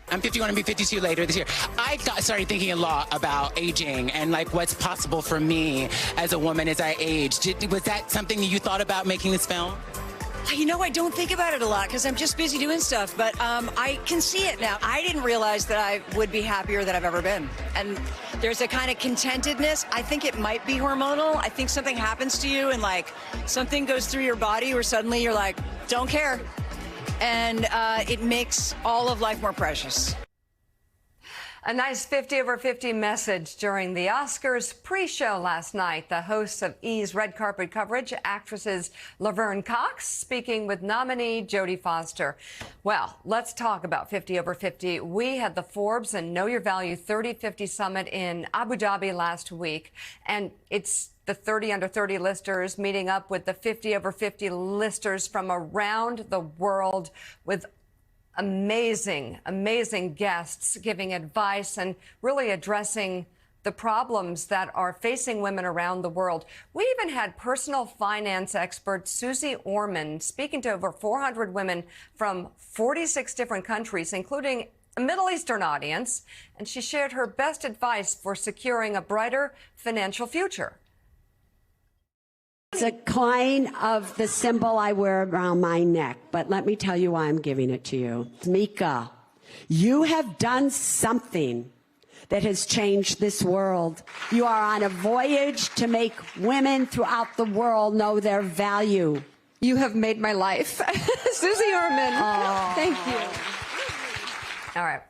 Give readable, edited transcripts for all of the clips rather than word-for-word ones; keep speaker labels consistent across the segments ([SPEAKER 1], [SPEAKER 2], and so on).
[SPEAKER 1] I'm 51 and be 52 later this year. Started thinking a lot about aging and like what's possible for me as a woman as I age. Was that something that you thought about making this film?
[SPEAKER 2] You know, I don't think about it a lot because I'm just busy doing stuff, but I can see it now. I didn't realize that I would be happier than I've ever been. And there's a kind of contentedness. I think it might be hormonal. I think something happens to you and like something goes through your body where suddenly you're like, don't care. And it makes all of life more precious.
[SPEAKER 3] A nice 50 over 50 message during the Oscars pre-show last night. The hosts of E's red carpet coverage, actresses Laverne Cox speaking with nominee Jodie Foster. Well, let's talk about 50 over 50. We had the Forbes and Know Your Value 30-50 Summit in Abu Dhabi last week, and it's the 30 under 30 listers meeting up with the 50 over 50 listers from around the world with amazing guests giving advice and really addressing the problems that are facing women around the world. We even had personal finance expert Susie Orman speaking to over 400 women from 46 different countries, including a Middle Eastern audience, and she shared her best advice for securing a brighter financial future.
[SPEAKER 4] It's a kind of the symbol I wear around my neck, but let me tell you why I'm giving it to you. Mika, you have done something that has changed this world. You are on a voyage to make women throughout the world know their value.
[SPEAKER 5] You have made my life. Susie Orman.
[SPEAKER 4] Oh.
[SPEAKER 5] Thank you.
[SPEAKER 3] All right.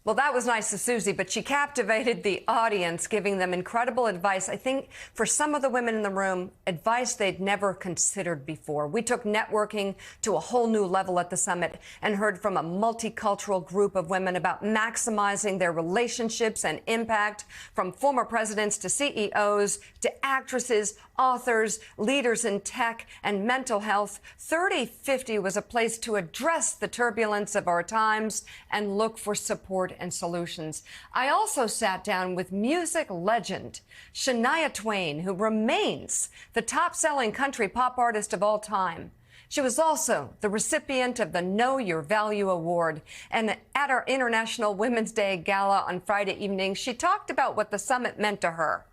[SPEAKER 3] Well, that was nice of Susie, but she captivated the audience, giving them incredible advice. I think for some of the women in the room, advice they'd never considered before. We took networking to a whole new level at the summit and heard from a multicultural group of women about maximizing their relationships and impact, from former presidents to CEOs to actresses, authors, leaders in tech and mental health. 30-50 was a place to address the turbulence of our times and look for support and solutions. I also sat down with music legend Shania Twain, who remains the top-selling country pop artist of all time. She was also the recipient of the Know Your Value Award. And at our International Women's Day Gala on Friday evening, she talked about what the summit meant to her.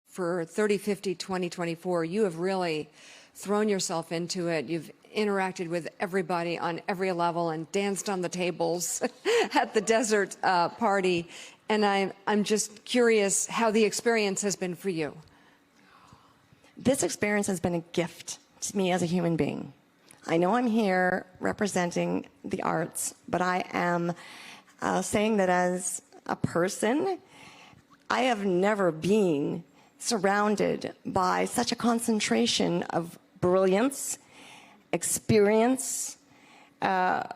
[SPEAKER 5] For 30-50 2024, you have really thrown yourself into it. You've interacted with everybody on every level and danced on the tables at the desert party. And I'm just curious how the experience has been for you.
[SPEAKER 6] This experience has been a gift to me as a human being. I know I'm here representing the arts, but I am saying that as a person, I have never been surrounded by such a concentration of brilliance, experience, and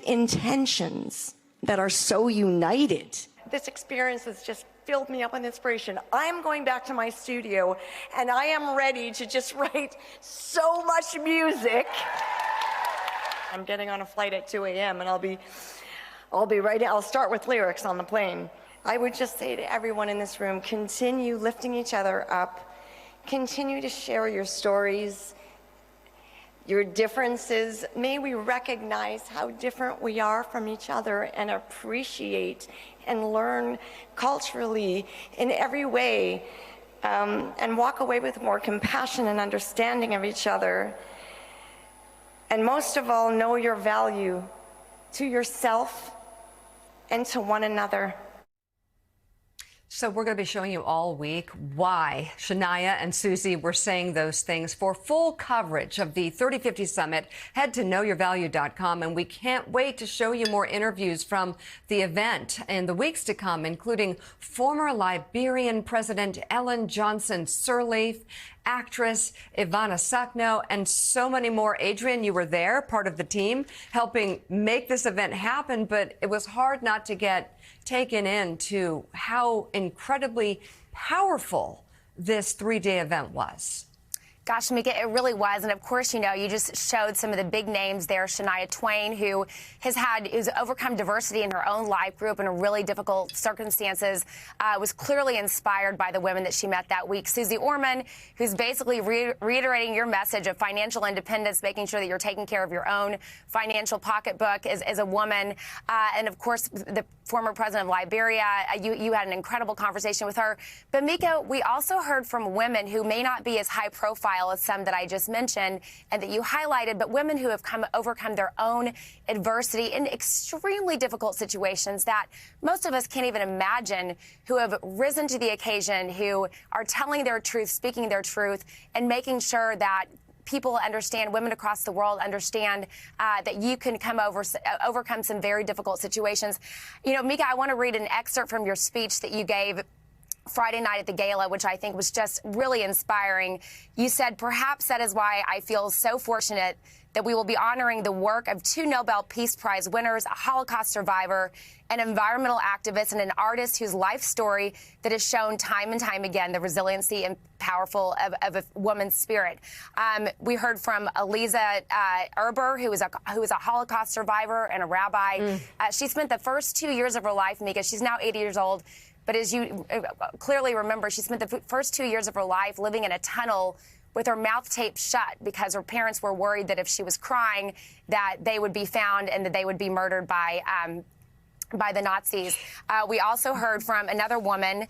[SPEAKER 6] intentions that are so united. This experience has just filled me up with inspiration. I'm going back to my studio, and I am ready to just write so much music. I'm getting on a flight at 2 a.m., and I'll be ready. I'll start with lyrics on the plane. I would just say to everyone in this room, continue lifting each other up. Continue to share your stories, your differences. May we recognize how different we are from each other and appreciate and learn culturally in every way, and walk away with more compassion and understanding of each other. And most of all, know your value to yourself and to one another.
[SPEAKER 3] So we're going to be showing you all week why Shania and Susie were saying those things. For full coverage of the 30-50 Summit, head to knowyourvalue.com, and we can't wait to show you more interviews from the event in the weeks to come, including former Liberian President Ellen Johnson Sirleaf, actress Ivana Sakno, and so many more. Adrian, you were there, part of the team, helping make this event happen, but it was hard not to get taken into how incredibly powerful this 3-day event was.
[SPEAKER 7] Gosh, Mika, it really was. And of course, you know, you just showed some of the big names there. Shania Twain, who has overcome diversity in her own life, grew up in a really difficult circumstances, was clearly inspired by the women that she met that week. Susie Orman, who's basically reiterating your message of financial independence, making sure that you're taking care of your own financial pocketbook as a woman. And of course, the former president of Liberia, you had an incredible conversation with her. But Mika, we also heard from women who may not be as high profile as some that I just mentioned and that you highlighted, but women who have overcome their own adversity in extremely difficult situations that most of us can't even imagine, who have risen to the occasion, who are telling their truth, speaking their truth, and making sure that people understand, women across the world understand that you can overcome some very difficult situations. You know, Mika, I want to read an excerpt from your speech that you gave Friday night at the gala, which I think was just really inspiring. You said, perhaps that is why I feel so fortunate that we will be honoring the work of 2 Nobel Peace Prize winners, a Holocaust survivor, an environmental activist, and an artist whose life story that has shown time and time again the resiliency and powerful of a woman's spirit. We heard from Eliza Erber, who is a Holocaust survivor and a rabbi. She spent the first 2 years of her life, Mika, she's now 80 years old, but as you clearly remember, she spent the first 2 years of her life living in a tunnel with her mouth taped shut because her parents were worried that if she was crying, that they would be found and that they would be murdered by the Nazis. We also heard from another woman,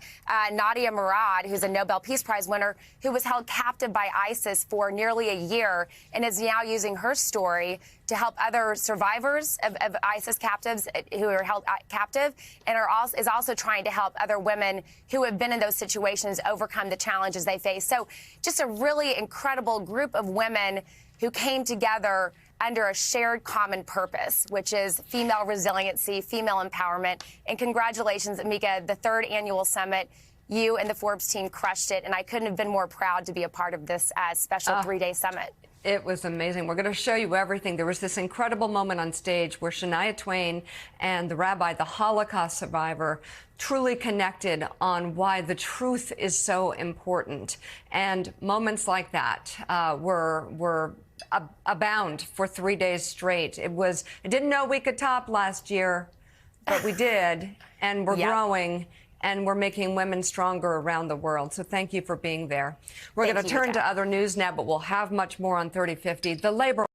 [SPEAKER 7] Nadia Murad, who's a Nobel Peace Prize winner, who was held captive by ISIS for nearly a year and is now using her story to help other survivors of ISIS captives who are held captive, and is also trying to help other women who have been in those situations overcome the challenges they face. So just a really incredible group of women who came together under a shared common purpose, which is female resiliency, female empowerment. And congratulations, Mika, the 3rd annual summit. You and the Forbes team crushed it, and I couldn't have been more proud to be a part of this special 3-day summit.
[SPEAKER 3] It was amazing. We're going to show you everything. There was this incredible moment on stage where Shania Twain and the rabbi, the Holocaust survivor, truly connected on why the truth is so important. And moments like that were abound for 3 days straight. I didn't know we could top last year, but we did, and we're growing, and we're making women stronger around the world. So thank you for being there. We're going to turn to other news now, but we'll have much more on 3050. The labor